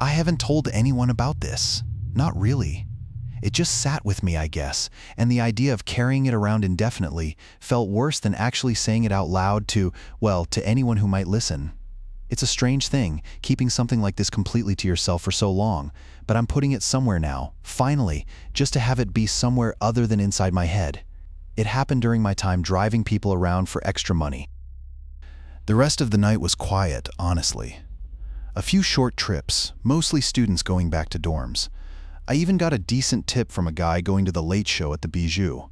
I haven't told anyone about this. Not really. It just sat with me, I guess, and the idea of carrying it around indefinitely felt worse than actually saying it out loud to, well, to anyone who might listen. It's a strange thing, keeping something like this completely to yourself for so long, but I'm putting it somewhere now, finally, just to have it be somewhere other than inside my head. It happened during my time driving people around for extra money. The rest of the night was quiet, honestly. A few short trips, mostly students going back to dorms. I even got a decent tip from a guy going to the late show at the Bijou.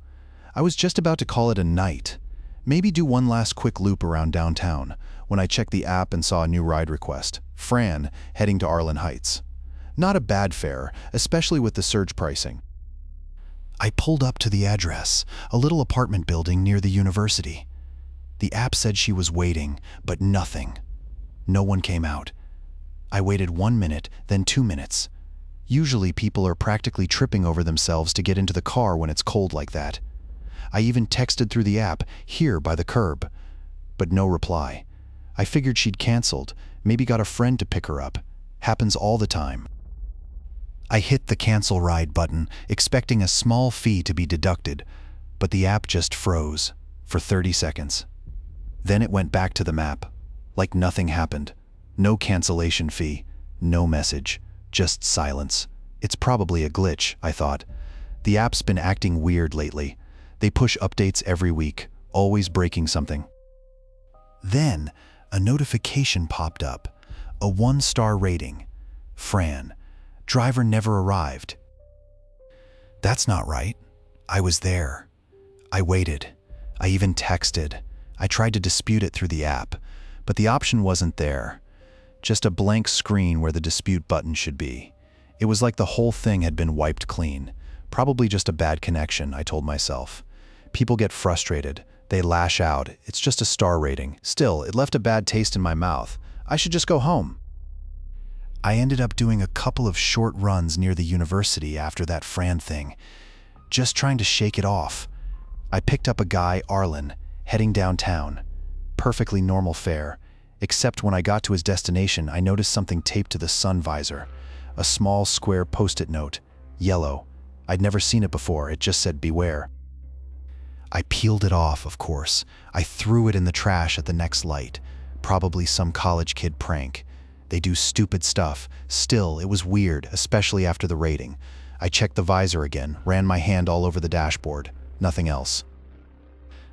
I was just about to call it a night. Maybe do one last quick loop around downtown, when I checked the app and saw a new ride request, Fran, heading to Arlen Heights. Not a bad fare, especially with the surge pricing. I pulled up to the address, a little apartment building near the university. The app said she was waiting, but nothing. No one came out. I waited 1 minute, then 2 minutes. Usually people are practically tripping over themselves to get into the car when it's cold like that. I even texted through the app, here by the curb. But no reply. I figured she'd canceled, maybe got a friend to pick her up. Happens all the time. I hit the cancel ride button, expecting a small fee to be deducted, but the app just froze for 30 seconds. Then it went back to the map, like nothing happened. No cancellation fee, no message, just silence. It's probably a glitch, I thought. The app's been acting weird lately. They push updates every week, always breaking something. Then, a notification popped up. A 1-star rating. Fran. Driver never arrived. That's not right. I was there. I waited. I even texted. I tried to dispute it through the app, but the option wasn't there. Just a blank screen where the dispute button should be. It was like the whole thing had been wiped clean. Probably just a bad connection, I told myself. People get frustrated. They lash out. It's just a star rating. Still, it left a bad taste in my mouth. I should just go home. I ended up doing a couple of short runs near the university after that Fran thing, just trying to shake it off. I picked up a guy, Arlen, heading downtown. Perfectly normal fare, except when I got to his destination, I noticed something taped to the sun visor. A small square post-it note, yellow. I'd never seen it before, it just said beware. I peeled it off, of course. I threw it in the trash at the next light. Probably some college kid prank. They do stupid stuff. Still, it was weird, especially after the rating. I checked the visor again, ran my hand all over the dashboard. Nothing else.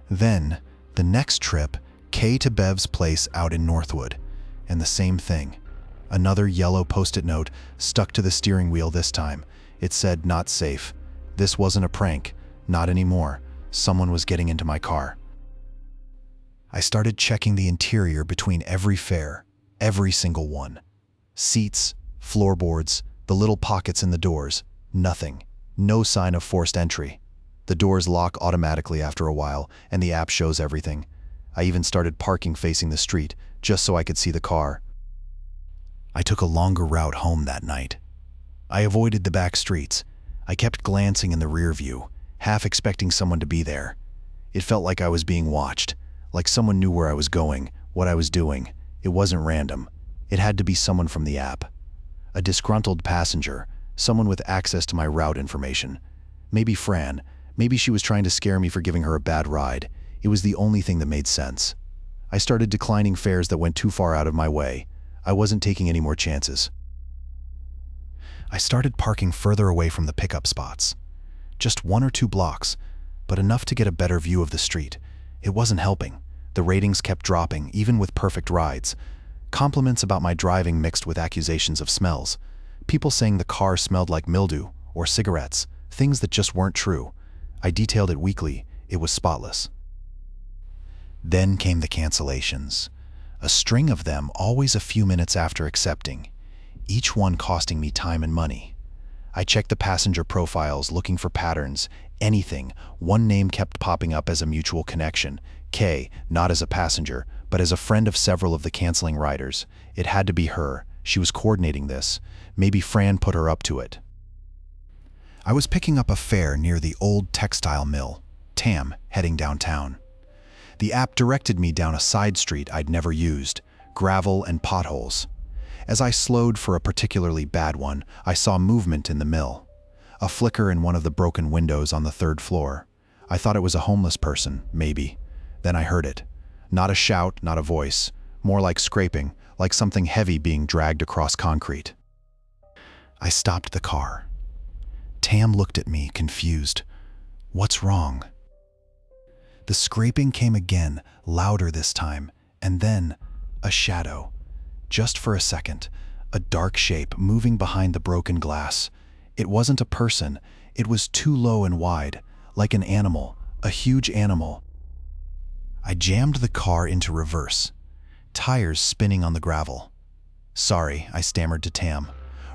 Then, the next trip, Kay to Bev's place out in Northwood. And the same thing. Another yellow post-it note stuck to the steering wheel this time. It said, not safe. This wasn't a prank. Not anymore. Someone was getting into my car. I started checking the interior between every fare. Every single one. Seats, floorboards, the little pockets in the doors. Nothing. No sign of forced entry. The doors lock automatically after a while, and the app shows everything. I even started parking facing the street, just so I could see the car. I took a longer route home that night. I avoided the back streets. I kept glancing in the rear view, half expecting someone to be there. It felt like I was being watched, like someone knew where I was going, what I was doing. It wasn't random. It had to be someone from the app. A disgruntled passenger, someone with access to my route information. Maybe Fran. Maybe she was trying to scare me for giving her a bad ride. It was the only thing that made sense. I started declining fares that went too far out of my way. I wasn't taking any more chances. I started parking further away from the pickup spots. Just 1 or 2 blocks, but enough to get a better view of the street. It wasn't helping. The ratings kept dropping, even with perfect rides. Compliments about my driving mixed with accusations of smells. People saying the car smelled like mildew or cigarettes, things that just weren't true. I detailed it weekly. It was spotless. Then came the cancellations. A string of them, always a few minutes after accepting. Each one costing me time and money. I checked the passenger profiles, looking for patterns, anything. One name kept popping up as a mutual connection. Kay, not as a passenger, but as a friend of several of the canceling riders. It had to be her. She was coordinating this. Maybe Fran put her up to it. I was picking up a fare near the old textile mill, Tam, heading downtown. The app directed me down a side street I'd never used, gravel and potholes. As I slowed for a particularly bad one, I saw movement in the mill. A flicker in one of the broken windows on the third floor. I thought it was a homeless person, maybe. Then I heard it. Not a shout, not a voice. More like scraping, like something heavy being dragged across concrete. I stopped the car. Tam looked at me, confused. What's wrong? The scraping came again, louder this time, and then a shadow. Just for a second, a dark shape moving behind the broken glass. It wasn't a person, it was too low and wide, like an animal, a huge animal. I jammed the car into reverse, tires spinning on the gravel. Sorry, I stammered to Tam.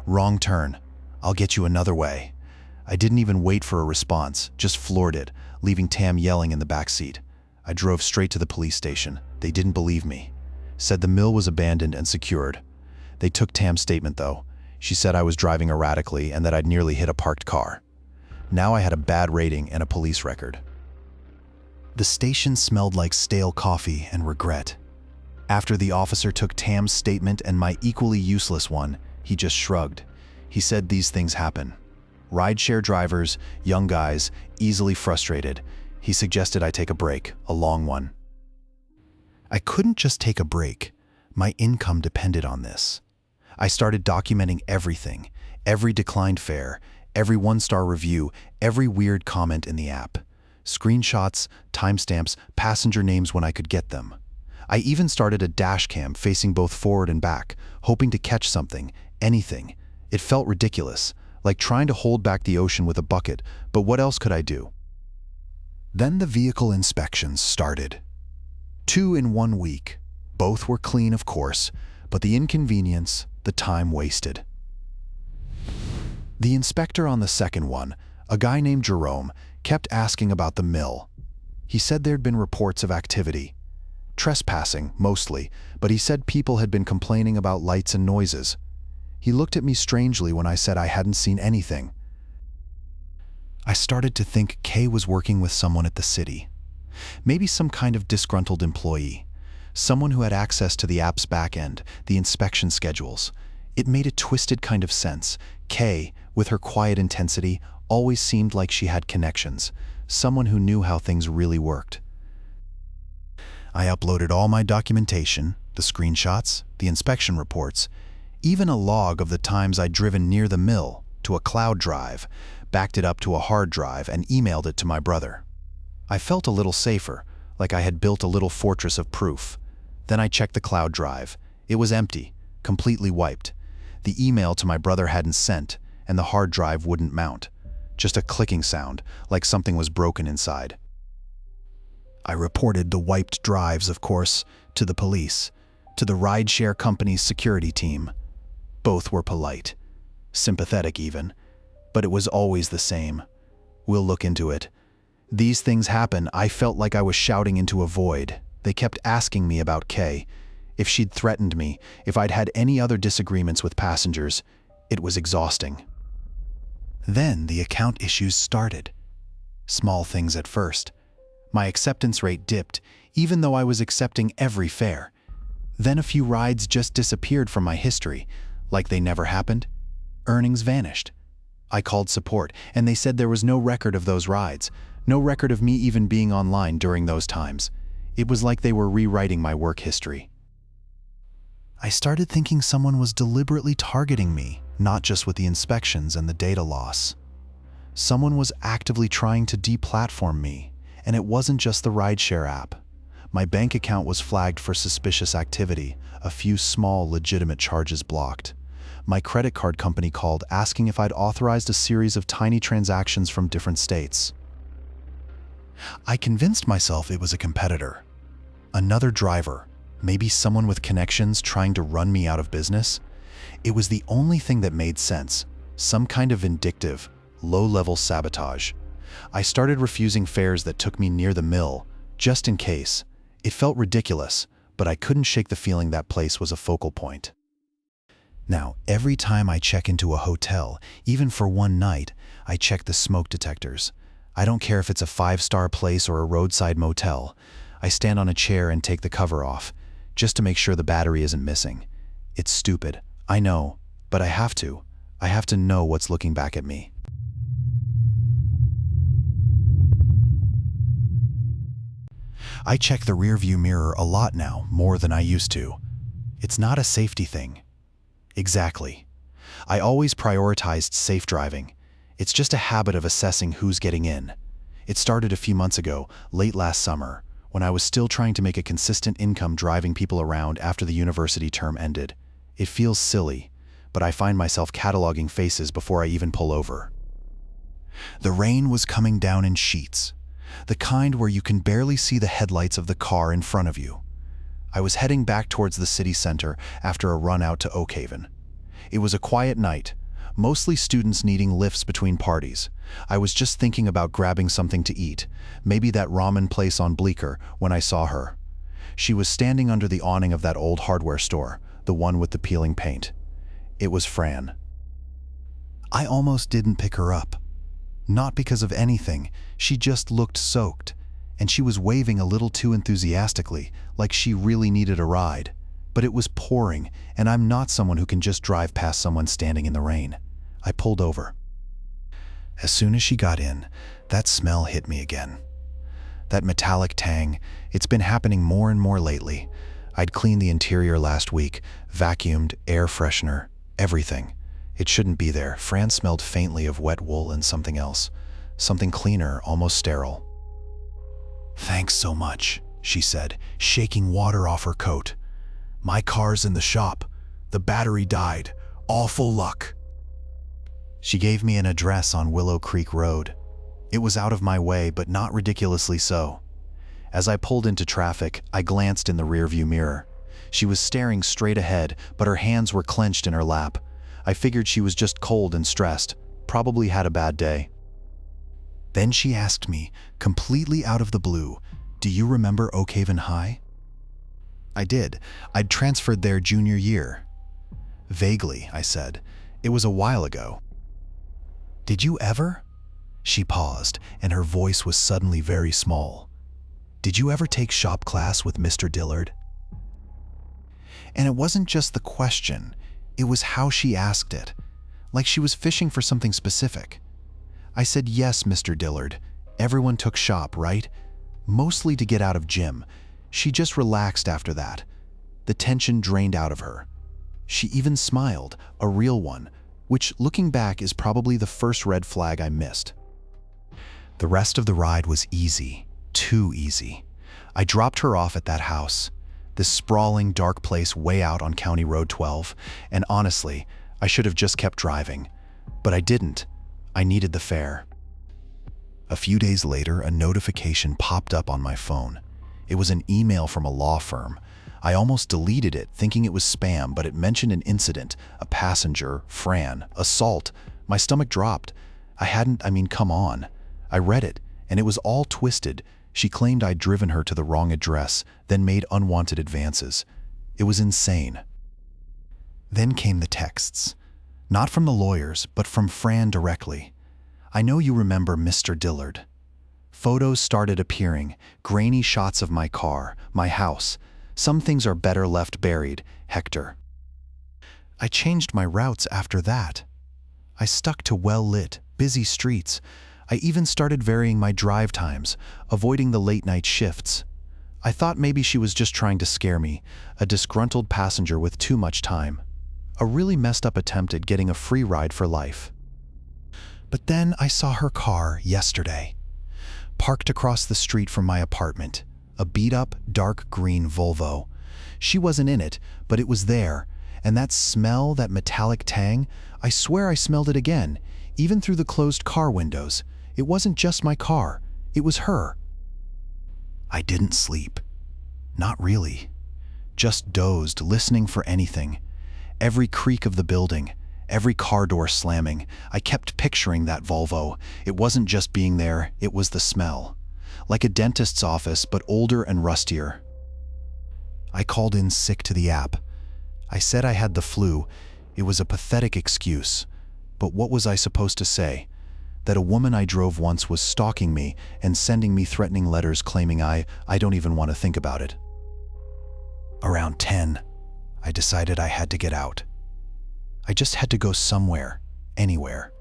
Wrong turn. I'll get you another way. I didn't even wait for a response, just floored it, leaving Tam yelling in the back seat. I drove straight to the police station. They didn't believe me. Said the mill was abandoned and secured. They took Tam's statement though. She said I was driving erratically and that I'd nearly hit a parked car. Now I had a bad rating and a police record. The station smelled like stale coffee and regret. After the officer took Tam's statement and my equally useless one, he just shrugged. He said these things happen. Rideshare drivers, young guys, easily frustrated. He suggested I take a break, a long one. I couldn't just take a break. My income depended on this. I started documenting everything, every declined fare, every one-star review, every weird comment in the app. Screenshots, timestamps, passenger names when I could get them. I even started a dash cam facing both forward and back, hoping to catch something, anything. It felt ridiculous, like trying to hold back the ocean with a bucket, but what else could I do? Then the vehicle inspections started. 2 in 1 week. Both were clean, of course, but the inconvenience, the time wasted. The inspector on the second one, a guy named Jerome, kept asking about the mill. He said there'd been reports of activity. Trespassing, mostly, but he said people had been complaining about lights and noises. He looked at me strangely when I said I hadn't seen anything. I started to think Kay was working with someone at the city. Maybe some kind of disgruntled employee. Someone who had access to the app's back end, the inspection schedules. It made a twisted kind of sense. Kay, with her quiet intensity, always seemed like she had connections. Someone who knew how things really worked. I uploaded all my documentation, the screenshots, the inspection reports, even a log of the times I'd driven near the mill, to a cloud drive, backed it up to a hard drive and emailed it to my brother. I felt a little safer, like I had built a little fortress of proof. Then I checked the cloud drive. It was empty, completely wiped. The email to my brother hadn't sent, and the hard drive wouldn't mount. Just a clicking sound, like something was broken inside. I reported the wiped drives, of course, to the police, to the rideshare company's security team. Both were polite, sympathetic even, but it was always the same. We'll look into it. These things happen. I felt like I was shouting into a void. They kept asking me about Kay, if she'd threatened me, if I'd had any other disagreements with passengers. It was exhausting. Then the account issues started. Small things at first. My acceptance rate dipped, even though I was accepting every fare. Then a few rides just disappeared from my history, like they never happened. Earnings vanished. I called support, and they said there was no record of those rides, no record of me even being online during those times. It was like they were rewriting my work history. I started thinking someone was deliberately targeting me, not just with the inspections and the data loss. Someone was actively trying to deplatform me, and it wasn't just the rideshare app. My bank account was flagged for suspicious activity, a few small, legitimate charges blocked. My credit card company called asking if I'd authorized a series of tiny transactions from different states. I convinced myself it was a competitor. Another driver, maybe someone with connections trying to run me out of business. It was the only thing that made sense, some kind of vindictive, low-level sabotage. I started refusing fares that took me near the mill, just in case. It felt ridiculous, but I couldn't shake the feeling that place was a focal point. Now, every time I check into a hotel, even for one night, I check the smoke detectors. I don't care if it's a 5-star place or a roadside motel. I stand on a chair and take the cover off, just to make sure the battery isn't missing. It's stupid, I know, but I have to. I have to know what's looking back at me. I check the rearview mirror a lot now, more than I used to. It's not a safety thing. Exactly. I always prioritized safe driving. It's just a habit of assessing who's getting in. It started a few months ago, late last summer, when I was still trying to make a consistent income driving people around after the university term ended. It feels silly, but I find myself cataloging faces before I even pull over. The rain was coming down in sheets, the kind where you can barely see the headlights of the car in front of you. I was heading back towards the city center after a run out to Oak Haven. It was a quiet night, mostly students needing lifts between parties. I was just thinking about grabbing something to eat, maybe that ramen place on Bleecker, when I saw her. She was standing under the awning of that old hardware store, the one with the peeling paint. It was Fran. I almost didn't pick her up. Not because of anything, she just looked soaked, and she was waving a little too enthusiastically, like she really needed a ride. But it was pouring, and I'm not someone who can just drive past someone standing in the rain. I pulled over. As soon as she got in, that smell hit me again. That metallic tang, it's been happening more and more lately. I'd cleaned the interior last week, vacuumed, air freshener, everything. It shouldn't be there. Fran smelled faintly of wet wool and something else. Something cleaner, almost sterile. "Thanks so much," she said, shaking water off her coat. "My car's in the shop. The battery died. Awful luck." She gave me an address on Willow Creek Road. It was out of my way, but not ridiculously so. As I pulled into traffic, I glanced in the rearview mirror. She was staring straight ahead, but her hands were clenched in her lap. I figured she was just cold and stressed, probably had a bad day. Then she asked me, completely out of the blue, "Do you remember Oak Haven High?" I did. I'd transferred there junior year. "Vaguely," I said. "It was a while ago." "Did you ever?" She paused, and her voice was suddenly very small. "Did you ever take shop class with Mr. Dillard?" And it wasn't just the question, it was how she asked it, like she was fishing for something specific. I said, "Yes, Mr. Dillard. Everyone took shop, right? Mostly to get out of gym." She just relaxed after that. The tension drained out of her. She even smiled, a real one, which, looking back, is probably the first red flag I missed. The rest of the ride was easy, too easy. I dropped her off at that house, this sprawling, dark place way out on County Road 12, and honestly, I should have just kept driving. But I didn't. I needed the fare. A few days later, a notification popped up on my phone. It was an email from a law firm. I almost deleted it, thinking it was spam, but it mentioned an incident, a passenger, Fran, assault. My stomach dropped. Come on. I read it, and it was all twisted. She claimed I'd driven her to the wrong address, then made unwanted advances. It was insane. Then came the texts. Not from the lawyers, but from Fran directly. "I know you remember Mr. Dillard." Photos started appearing, grainy shots of my car, my house. "Some things are better left buried, Hector." I changed my routes after that. I stuck to well-lit, busy streets. I even started varying my drive times, avoiding the late-night shifts. I thought maybe she was just trying to scare me, a disgruntled passenger with too much time. A really messed up attempt at getting a free ride for life. But then I saw her car yesterday, parked across the street from my apartment, a beat-up, dark green Volvo. She wasn't in it, but it was there, and that smell, that metallic tang, I swear I smelled it again, even through the closed car windows. It wasn't just my car, it was her. I didn't sleep. Not really. Just dozed, listening for anything. Every creak of the building, every car door slamming. I kept picturing that Volvo. It wasn't just being there, it was the smell. Like a dentist's office, but older and rustier. I called in sick to the app. I said I had the flu. It was a pathetic excuse. But what was I supposed to say? That a woman I drove once was stalking me and sending me threatening letters claiming I don't even want to think about it. Around 10, I decided I had to get out. I just had to go somewhere, anywhere.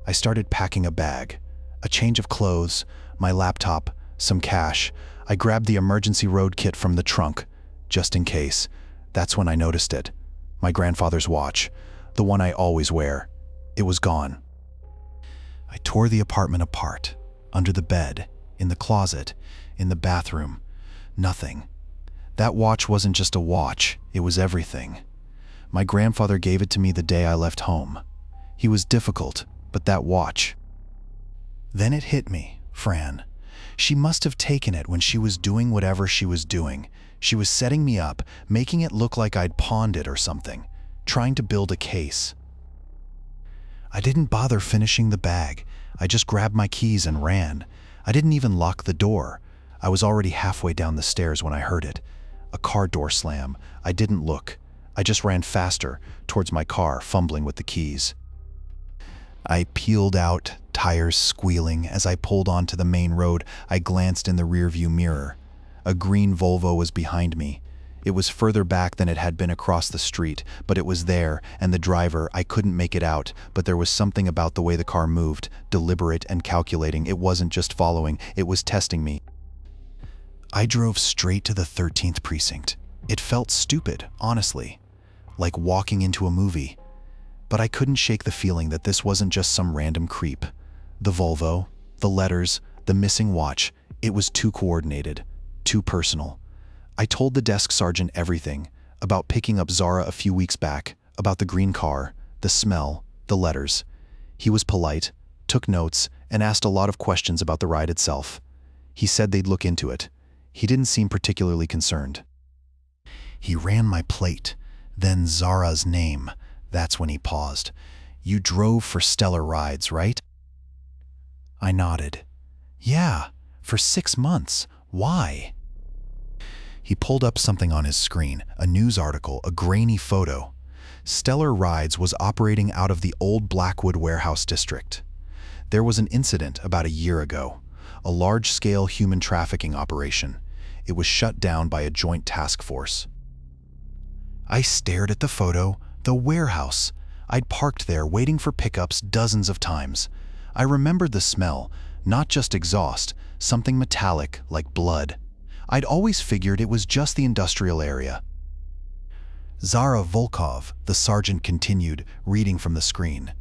I started packing a bag, a change of clothes, my laptop, some cash. I grabbed the emergency road kit from the trunk, just in case. That's when I noticed it. My grandfather's watch, the one I always wear. It was gone. I tore the apartment apart, under the bed, in the closet, in the bathroom. Nothing. That watch wasn't just a watch, it was everything. My grandfather gave it to me the day I left home. He was difficult, but that watch. Then it hit me, Fran. She must have taken it when she was doing whatever she was doing. She was setting me up, making it look like I'd pawned it or something, trying to build a case. I didn't bother finishing the bag. I just grabbed my keys and ran. I didn't even lock the door. I was already halfway down the stairs when I heard it. A car door slam. I didn't look. I just ran faster, towards my car, fumbling with the keys. I peeled out, tires squealing. As I pulled onto the main road, I glanced in the rearview mirror. A green Volvo was behind me. It was further back than it had been across the street, but it was there, and the driver, I couldn't make it out, but there was something about the way the car moved, deliberate and calculating. It wasn't just following, it was testing me. I drove straight to the 13th precinct. It felt stupid, honestly, like walking into a movie. But I couldn't shake the feeling that this wasn't just some random creep. The Volvo, the letters, the missing watch, it was too coordinated, too personal. I told the desk sergeant everything, about picking up Zara a few weeks back, about the green car, the smell, the letters. He was polite, took notes, and asked a lot of questions about the ride itself. He said they'd look into it. He didn't seem particularly concerned. He ran my plate, then Zara's name. That's when he paused. "You drove for Stellar Rides, right?" I nodded. "Yeah, for 6 months. Why?" He pulled up something on his screen, a news article, a grainy photo. Stellar Rides was operating out of the old Blackwood warehouse district. There was an incident about a year ago, a large-scale human trafficking operation. It was shut down by a joint task force. I stared at the photo, the warehouse. I'd parked there waiting for pickups dozens of times. I remembered the smell, not just exhaust, something metallic like blood. I'd always figured it was just the industrial area. Zara Volkov, the sergeant continued, reading from the screen.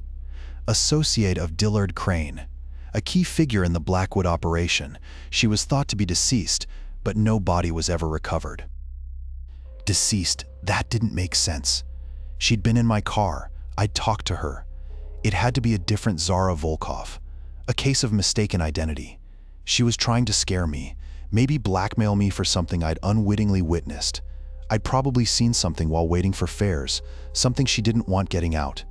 Associate of Dillard Crane, a key figure in the Blackwood operation. She was thought to be deceased, but no body was ever recovered. Deceased, that didn't make sense. She'd been in my car. I'd talked to her. It had to be a different Zara Volkov. A case of mistaken identity. She was trying to scare me, maybe blackmail me for something I'd unwittingly witnessed. I'd probably seen something while waiting for fares, something she didn't want getting out.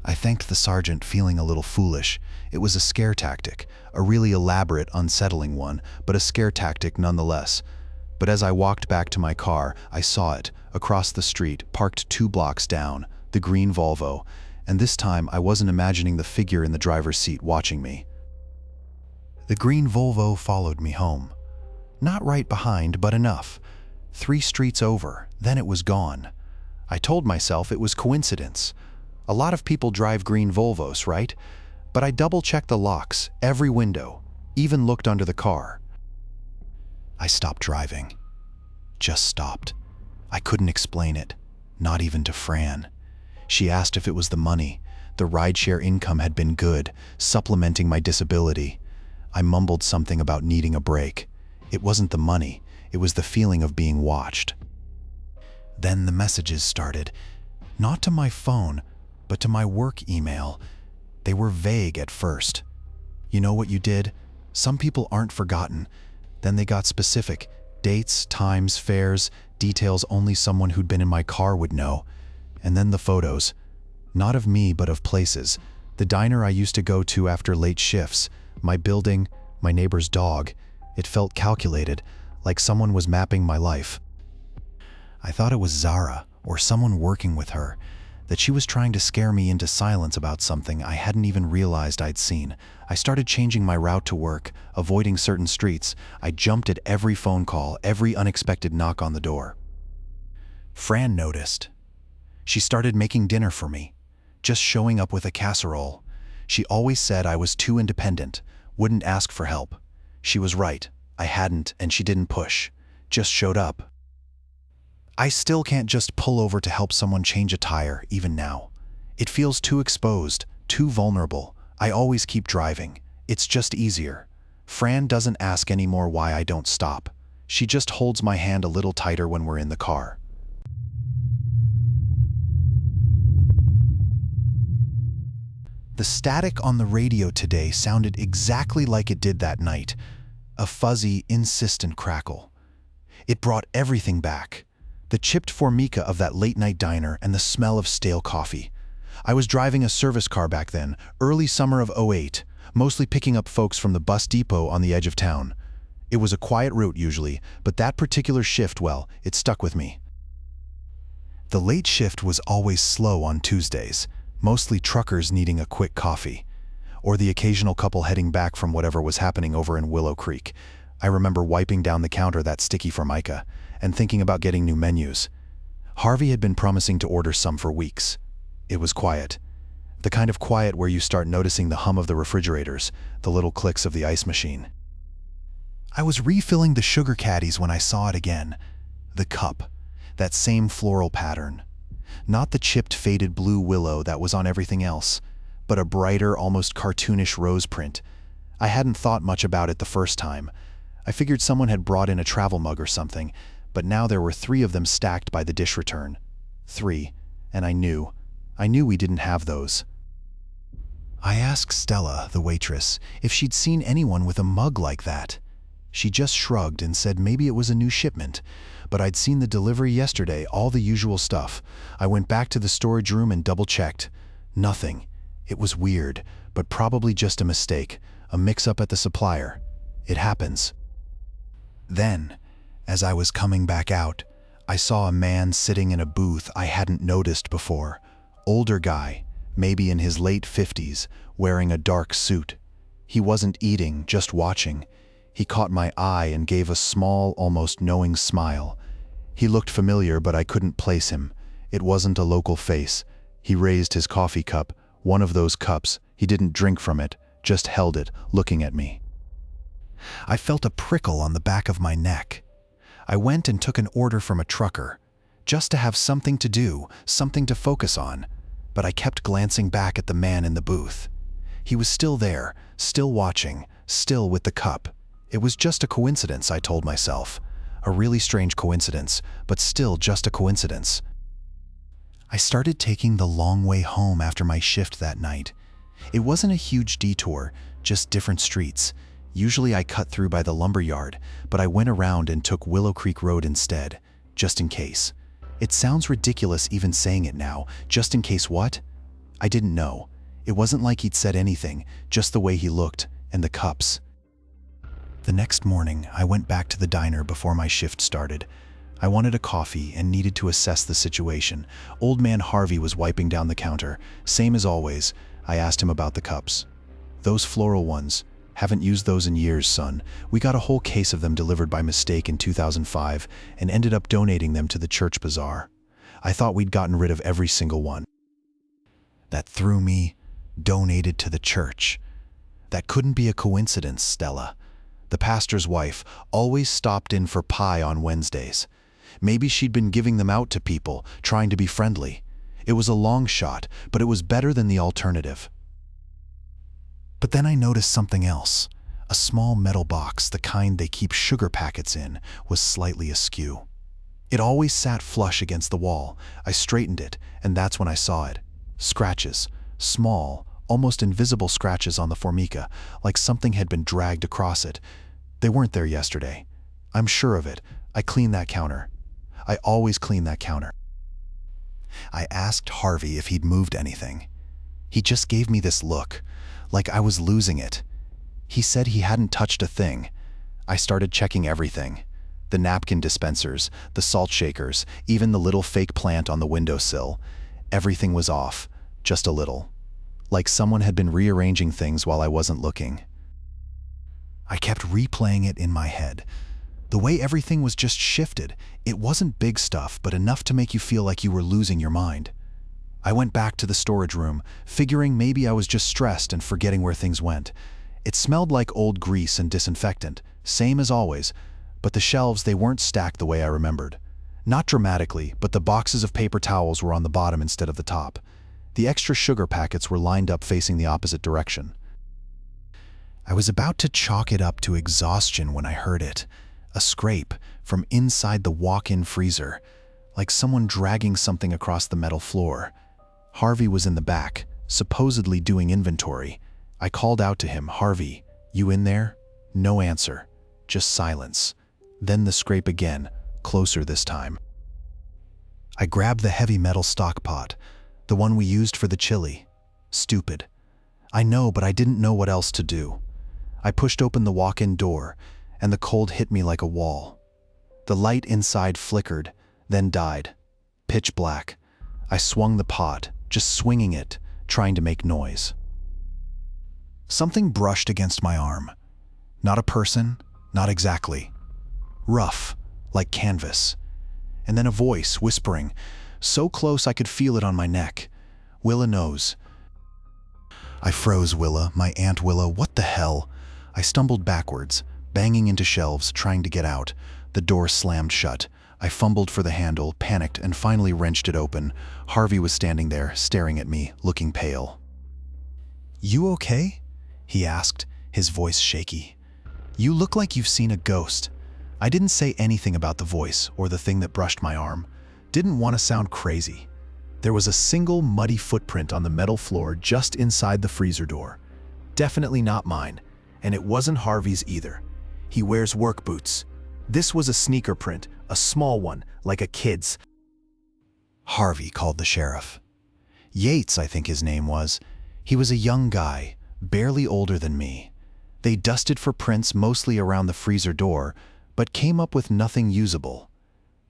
I thanked the sergeant, feeling a little foolish. It was a scare tactic, a really elaborate, unsettling one, but a scare tactic nonetheless. But as I walked back to my car, I saw it, across the street, parked 2 blocks down, the green Volvo, and this time I wasn't imagining the figure in the driver's seat watching me. The green Volvo followed me home. Not right behind, but enough. 3 streets over, then it was gone. I told myself it was coincidence. A lot of people drive green Volvos, right? But I double-checked the locks, every window, even looked under the car. I stopped driving. Just stopped. I couldn't explain it, not even to Fran. She asked if it was the money. The rideshare income had been good, supplementing my disability. I mumbled something about needing a break. It wasn't the money, it was the feeling of being watched. Then the messages started, not to my phone, but to my work email. They were vague at first. You know what you did? Some people aren't forgotten. Then they got specific. Dates, times, fares, details only someone who'd been in my car would know. And then the photos. Not of me, but of places. The diner I used to go to after late shifts. My building, my neighbor's dog. It felt calculated, like someone was mapping my life. I thought it was Zara, or someone working with her, that she was trying to scare me into silence about something I hadn't even realized I'd seen. I started changing my route to work, avoiding certain streets. I jumped at every phone call, every unexpected knock on the door. Fran noticed. She started making dinner for me, just showing up with a casserole. She always said I was too independent, wouldn't ask for help. She was right. I hadn't, and she didn't push. Just showed up. I still can't just pull over to help someone change a tire, even now. It feels too exposed, too vulnerable. I always keep driving. It's just easier. Fran doesn't ask anymore why I don't stop. She just holds my hand a little tighter when we're in the car. The static on the radio today sounded exactly like it did that night. A fuzzy, insistent crackle. It brought everything back. The chipped formica of that late-night diner and the smell of stale coffee. I was driving a service car back then, early summer of '08, mostly picking up folks from the bus depot on the edge of town. It was a quiet route usually, but that particular shift, well, it stuck with me. The late shift was always slow on Tuesdays, mostly truckers needing a quick coffee, or the occasional couple heading back from whatever was happening over in Willow Creek. I remember wiping down the counter that sticky formica and thinking about getting new menus. Harvey had been promising to order some for weeks. It was quiet. The kind of quiet where you start noticing the hum of the refrigerators, the little clicks of the ice machine. I was refilling the sugar caddies when I saw it again. The cup, that same floral pattern. Not the chipped, faded blue willow that was on everything else, but a brighter, almost cartoonish rose print. I hadn't thought much about it the first time. I figured someone had brought in a travel mug or something, but now there were 3 of them stacked by the dish return. 3, and I knew we didn't have those. I asked Stella, the waitress, if she'd seen anyone with a mug like that. She just shrugged and said maybe it was a new shipment, but I'd seen the delivery yesterday, all the usual stuff. I went back to the storage room and double-checked. Nothing. It was weird, but probably just a mistake, a mix-up at the supplier. It happens. Then, as I was coming back out, I saw a man sitting in a booth I hadn't noticed before. Older guy, maybe in his late 50s, wearing a dark suit. He wasn't eating, just watching. He caught my eye and gave a small, almost knowing smile. He looked familiar, but I couldn't place him. It wasn't a local face. He raised his coffee cup, one of those cups. He didn't drink from it, just held it, looking at me. I felt a prickle on the back of my neck. I went and took an order from a trucker, just to have something to do, something to focus on. But I kept glancing back at the man in the booth. He was still there, still watching, still with the cup. It was just a coincidence, I told myself. A really strange coincidence, but still just a coincidence. I started taking the long way home after my shift that night. It wasn't a huge detour, just different streets. Usually I cut through by the lumberyard, but I went around and took Willow Creek Road instead, just in case. It sounds ridiculous even saying it now. Just in case what? I didn't know. It wasn't like he'd said anything, just the way he looked, and the cups. The next morning, I went back to the diner before my shift started. I wanted a coffee and needed to assess the situation. Old man Harvey was wiping down the counter. Same as always, I asked him about the cups. Those floral ones. Haven't used those in years, son. We got a whole case of them delivered by mistake in 2005 and ended up donating them to the church bazaar. I thought we'd gotten rid of every single one. That threw me. Donated to the church. That couldn't be a coincidence, Stella. The pastor's wife always stopped in for pie on Wednesdays. Maybe she'd been giving them out to people, trying to be friendly. It was a long shot, but it was better than the alternative. But then I noticed something else. A small metal box, the kind they keep sugar packets in, was slightly askew. It always sat flush against the wall. I straightened it, and that's when I saw it. Scratches. Small, almost invisible scratches on the formica, like something had been dragged across it. They weren't there yesterday. I'm sure of it. I cleaned that counter. I always clean that counter. I asked Harvey if he'd moved anything. He just gave me this look, like I was losing it. He said he hadn't touched a thing. I started checking everything. The napkin dispensers, the salt shakers, even the little fake plant on the windowsill. Everything was off, just a little. Like someone had been rearranging things while I wasn't looking. I kept replaying it in my head. The way everything was just shifted. It wasn't big stuff, but enough to make you feel like you were losing your mind. I went back to the storage room, figuring maybe I was just stressed and forgetting where things went. It smelled like old grease and disinfectant, same as always, but the shelves, they weren't stacked the way I remembered. Not dramatically, but the boxes of paper towels were on the bottom instead of the top. The extra sugar packets were lined up facing the opposite direction. I was about to chalk it up to exhaustion when I heard it. A scrape from inside the walk-in freezer, like someone dragging something across the metal floor. Harvey was in the back, supposedly doing inventory. I called out to him, "Harvey, you in there?" No answer, just silence. Then the scrape again, closer this time. I grabbed the heavy metal stock pot, the one we used for the chili. Stupid. I know, but I didn't know what else to do. I pushed open the walk-in door, and the cold hit me like a wall. The light inside flickered, then died. Pitch black. I swung the pot, just swinging it, trying to make noise. Something brushed against my arm. Not a person, not exactly. Rough, like canvas. And then a voice whispering, so close I could feel it on my neck. "Willa knows." I froze. Willa, my Aunt Willa, what the hell? I stumbled backwards, banging into shelves, trying to get out. The door slammed shut. I fumbled for the handle, panicked, and finally wrenched it open. Harvey was standing there, staring at me, looking pale. "You okay?" he asked, his voice shaky. "You look like you've seen a ghost." I didn't say anything about the voice or the thing that brushed my arm. Didn't want to sound crazy. There was a single muddy footprint on the metal floor just inside the freezer door. Definitely not mine, and it wasn't Harvey's either. He wears work boots. This was a sneaker print, a small one, like a kid's. Harvey, called the sheriff. Yates, I think his name was. He was a young guy, barely older than me. They dusted for prints mostly around the freezer door, but came up with nothing usable.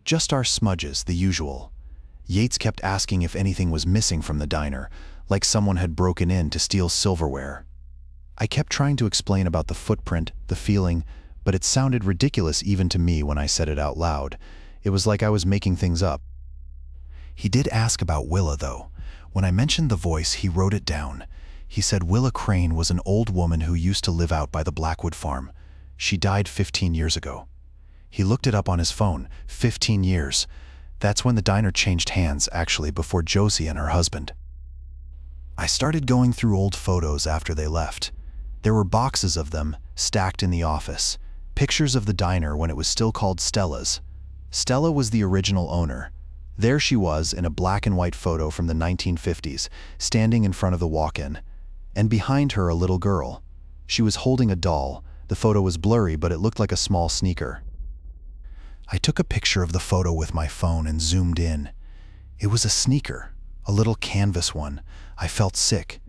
Just our smudges, the usual. Yates kept asking if anything was missing from the diner, like someone had broken in to steal silverware. I kept trying to explain about the footprint, the feeling, but it sounded ridiculous even to me when I said it out loud. It was like I was making things up. He did ask about Willa, though. When I mentioned the voice, he wrote it down. He said Willa Crane was an old woman who used to live out by the Blackwood farm. She died 15 years ago. He looked it up on his phone. 15 years. That's when the diner changed hands, actually, before Josie and her husband. I started going through old photos after they left. There were boxes of them, stacked in the office. Pictures of the diner when it was still called Stella's. Stella was the original owner. There she was in a black and white photo from the 1950s, standing in front of the walk-in. And behind her, a little girl. She was holding a doll. The photo was blurry, but it looked like a small sneaker. I took a picture of the photo with my phone and zoomed in. It was a sneaker, a little canvas one. I felt sick.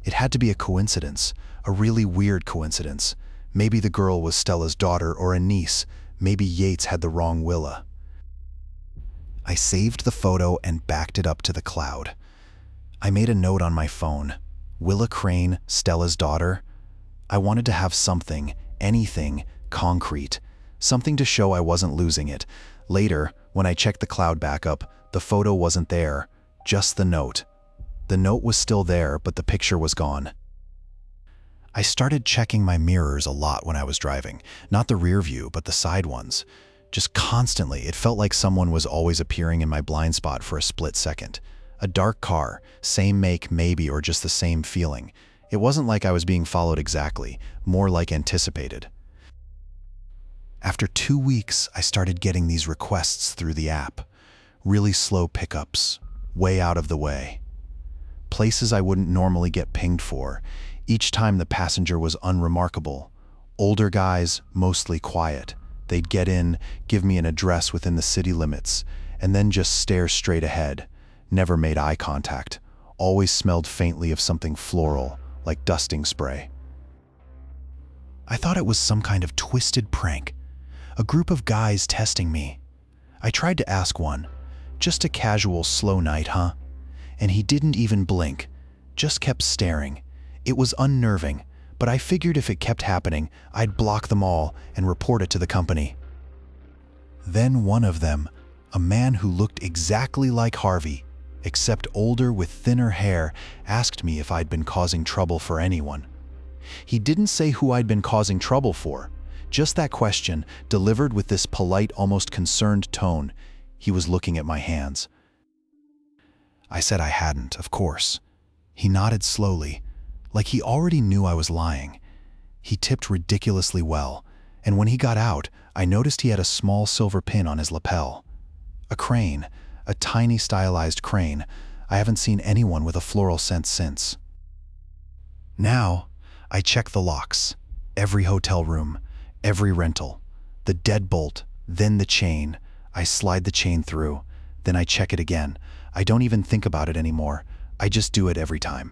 It had to be a coincidence, a really weird coincidence. Maybe the girl was Stella's daughter or a niece. Maybe Yates had the wrong Willa. I saved the photo and backed it up to the cloud. I made a note on my phone. Willa Crane, Stella's daughter. I wanted to have something, anything, concrete. Something to show I wasn't losing it. Later, when I checked the cloud backup, the photo wasn't there, just the note. The note was still there, but the picture was gone. I started checking my mirrors a lot when I was driving. Not the rear view, but the side ones. Just constantly, it felt like someone was always appearing in my blind spot for a split second. A dark car, same make maybe, or just the same feeling. It wasn't like I was being followed exactly, more like anticipated. After 2 weeks, I started getting these requests through the app. Really slow pickups, way out of the way. Places I wouldn't normally get pinged for. Each time the passenger was unremarkable. Older guys, mostly quiet. They'd get in, give me an address within the city limits, and then just stare straight ahead. Never made eye contact. Always smelled faintly of something floral, like dusting spray. I thought it was some kind of twisted prank. A group of guys testing me. I tried to ask one, "Just a casual slow night, huh?" And he didn't even blink, just kept staring. It was unnerving, but I figured if it kept happening, I'd block them all and report it to the company. Then one of them, a man who looked exactly like Harvey, except older with thinner hair, asked me if I'd been causing trouble for anyone. He didn't say who I'd been causing trouble for, just that question, delivered with this polite, almost concerned tone. He was looking at my hands. I said I hadn't, of course. He nodded slowly, like he already knew I was lying. He tipped ridiculously well, and when he got out, I noticed he had a small silver pin on his lapel. A crane, a tiny stylized crane. I haven't seen anyone with a floral scent since. Now, I check the locks, every hotel room, every rental, the deadbolt, then the chain. I slide the chain through, then I check it again. I don't even think about it anymore. I just do it every time.